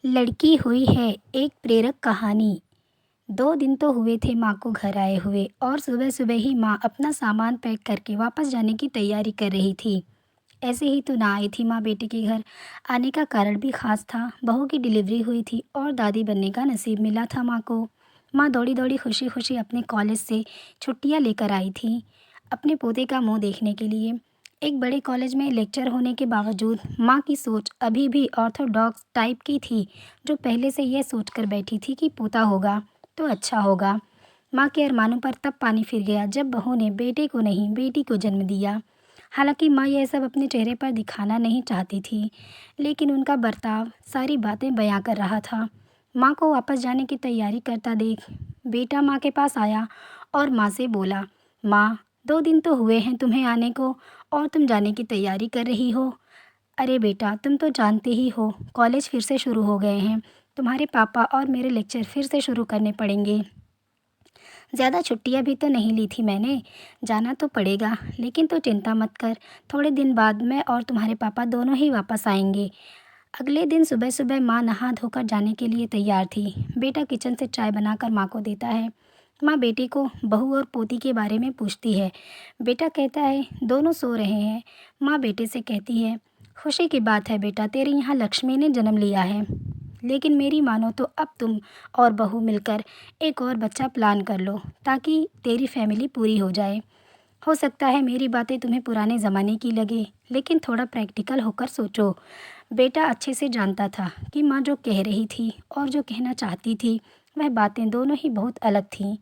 लड़की हुई है एक प्रेरक कहानी। 2 दिन तो हुए थे माँ को घर आए हुए और सुबह सुबह ही माँ अपना सामान पैक करके वापस जाने की तैयारी कर रही थी। ऐसे ही तो ना आई थी माँ बेटे के घर। आने का कारण भी खास था। बहू की डिलीवरी हुई थी और दादी बनने का नसीब मिला था माँ को। माँ दौड़ी दौड़ी खुशी खुशी अपने कॉलेज से छुट्टियाँ लेकर आई थी अपने पोते का मुंह देखने के लिए। एक बड़े कॉलेज में लेक्चर होने के बावजूद माँ की सोच अभी भी ऑर्थोडॉक्स टाइप की थी, जो पहले से यह सोचकर बैठी थी कि पोता होगा तो अच्छा होगा। माँ के अरमानों पर तब पानी फिर गया जब बहू ने बेटे को नहीं बेटी को जन्म दिया। हालांकि माँ यह सब अपने चेहरे पर दिखाना नहीं चाहती थी, लेकिन उनका बर्ताव सारी बातें बयां कर रहा था। माँ को वापस जाने की तैयारी करता देख बेटा माँ के पास आया और माँ से बोला, माँ 2 दिन तो हुए हैं तुम्हें आने को और तुम जाने की तैयारी कर रही हो। अरे बेटा, तुम तो जानते ही हो कॉलेज फिर से शुरू हो गए हैं। तुम्हारे पापा और मेरे लेक्चर फिर से शुरू करने पड़ेंगे। ज़्यादा छुट्टियां भी तो नहीं ली थी मैंने। जाना तो पड़ेगा, लेकिन तो चिंता मत कर। थोड़े दिन बाद मैं और तुम्हारे पापा दोनों ही वापस आएंगे। अगले दिन सुबह सुबह माँ नहा धोकर जाने के लिए तैयार थी। बेटा किचन से चाय बनाकर माँ को देता है। माँ बेटे को बहू और पोती के बारे में पूछती है। बेटा कहता है दोनों सो रहे हैं। माँ बेटे से कहती है, खुशी की बात है बेटा, तेरे यहाँ लक्ष्मी ने जन्म लिया है। लेकिन मेरी मानो तो अब तुम और बहू मिलकर एक और बच्चा प्लान कर लो ताकि तेरी फैमिली पूरी हो जाए। हो सकता है मेरी बातें तुम्हें पुराने ज़माने की लगे, लेकिन थोड़ा प्रैक्टिकल होकर सोचो। बेटा अच्छे से जानता था कि माँ जो कह रही थी और जो कहना चाहती थी वह बातें दोनों ही बहुत अलग थीं।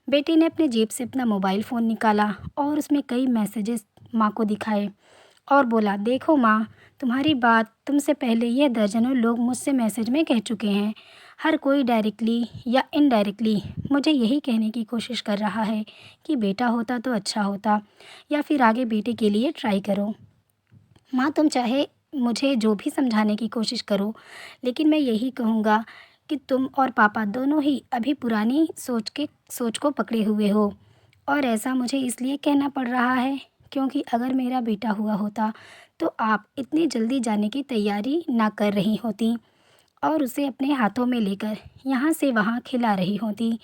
बेटे ने अपने जेब से अपना मोबाइल फ़ोन निकाला और उसमें कई मैसेजेस माँ को दिखाए और बोला, देखो माँ, तुम्हारी बात तुमसे पहले यह दर्जनों लोग मुझसे मैसेज में कह चुके हैं। हर कोई डायरेक्टली या इनडायरेक्टली मुझे यही कहने की कोशिश कर रहा है कि बेटा होता तो अच्छा होता, या फिर आगे बेटे के लिए ट्राई करो। माँ, तुम चाहे मुझे जो भी समझाने की कोशिश करो, लेकिन मैं यही कहूँगा कि तुम और पापा दोनों ही अभी पुरानी सोच को पकड़े हुए हो। और ऐसा मुझे इसलिए कहना पड़ रहा है क्योंकि अगर मेरा बेटा हुआ होता तो आप इतनी जल्दी जाने की तैयारी ना कर रही होती और उसे अपने हाथों में लेकर यहाँ से वहाँ खिला रही होती,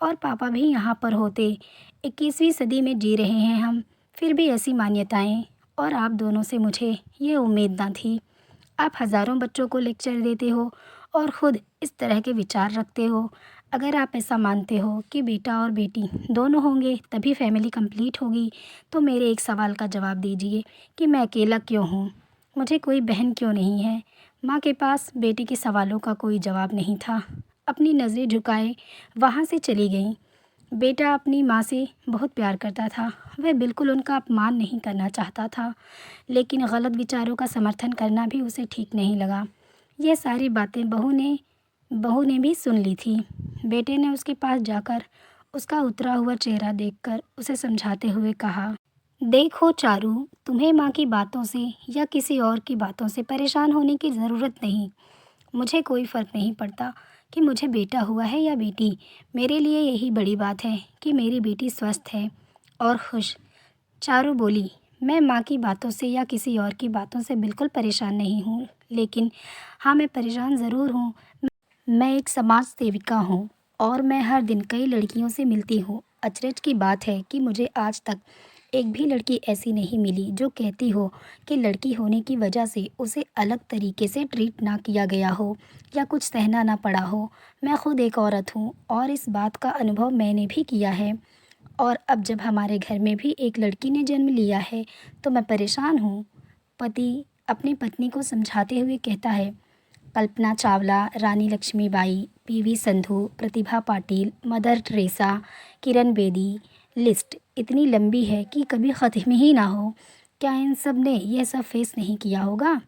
और पापा भी यहाँ पर होते। 21वीं सदी में जी रहे हैं हम, फिर भी ऐसी मान्यताएं, और आप दोनों से मुझे ये उम्मीद ना थी। आप हज़ारों बच्चों को लेक्चर देते हो और ख़ुद इस तरह के विचार रखते हो। अगर आप ऐसा मानते हो कि बेटा और बेटी दोनों होंगे तभी फैमिली कंप्लीट होगी, तो मेरे एक सवाल का जवाब दीजिए कि मैं अकेला क्यों हूँ? मुझे कोई बहन क्यों नहीं है? माँ के पास बेटे के सवालों का कोई जवाब नहीं था। अपनी नज़रें झुकाए वहाँ से चली गई। बेटा अपनी माँ से बहुत प्यार करता था। वह बिल्कुल उनका अपमान नहीं करना चाहता था, लेकिन गलत विचारों का समर्थन करना भी उसे ठीक नहीं लगा। यह सारी बातें बहू ने भी सुन ली थी। बेटे ने उसके पास जाकर उसका उतरा हुआ चेहरा देखकर उसे समझाते हुए कहा, देखो चारू, तुम्हें माँ की बातों से या किसी और की बातों से परेशान होने की ज़रूरत नहीं। मुझे कोई फ़र्क नहीं पड़ता कि मुझे बेटा हुआ है या बेटी। मेरे लिए यही बड़ी बात है कि मेरी बेटी स्वस्थ है और खुश। चारू बोली, मैं माँ की बातों से या किसी और की बातों से बिल्कुल परेशान नहीं हूँ, लेकिन हाँ, मैं परेशान ज़रूर हूँ। मैं एक समाज सेविका हूँ और मैं हर दिन कई लड़कियों से मिलती हूँ। अचरज की बात है कि मुझे आज तक एक भी लड़की ऐसी नहीं मिली जो कहती हो कि लड़की होने की वजह से उसे अलग तरीके से ट्रीट ना किया गया हो या कुछ सहना ना पड़ा हो। मैं खुद एक औरत हूँ और इस बात का अनुभव मैंने भी किया है। और अब जब हमारे घर में भी एक लड़की ने जन्म लिया है तो मैं परेशान हूँ। पति अपनी पत्नी को समझाते हुए कहता है। कल्पना चावला, रानी Lakshmibai, PV Sandhu, Pratibha Patil, mother Teresa, Kiran Bedi, list इतनी लंबी है कि कभी ख़त्म ही ना हो। क्या इन सब ने यह सब फेस नहीं किया होगा?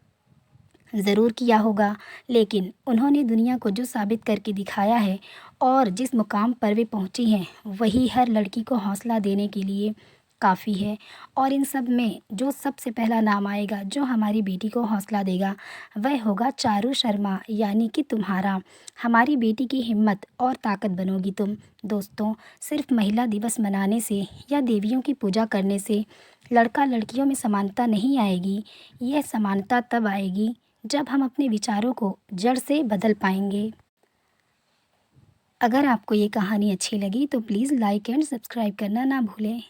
ज़रूर किया होगा, लेकिन उन्होंने दुनिया को जो साबित करके दिखाया है और जिस मुकाम पर वे पहुंची हैं, वही हर लड़की को हौसला देने के लिए काफ़ी है। और इन सब में जो सबसे पहला नाम आएगा जो हमारी बेटी को हौसला देगा, वह होगा चारू शर्मा, यानी कि तुम्हारा। हमारी बेटी की हिम्मत और ताकत बनोगी तुम। दोस्तों, सिर्फ महिला दिवस मनाने से या देवियों की पूजा करने से लड़का लड़कियों में समानता नहीं आएगी। यह समानता तब आएगी जब हम अपने विचारों को जड़ से बदल पाएंगे। अगर आपको ये कहानी अच्छी लगी तो प्लीज़ लाइक एंड सब्सक्राइब करना ना भूलें।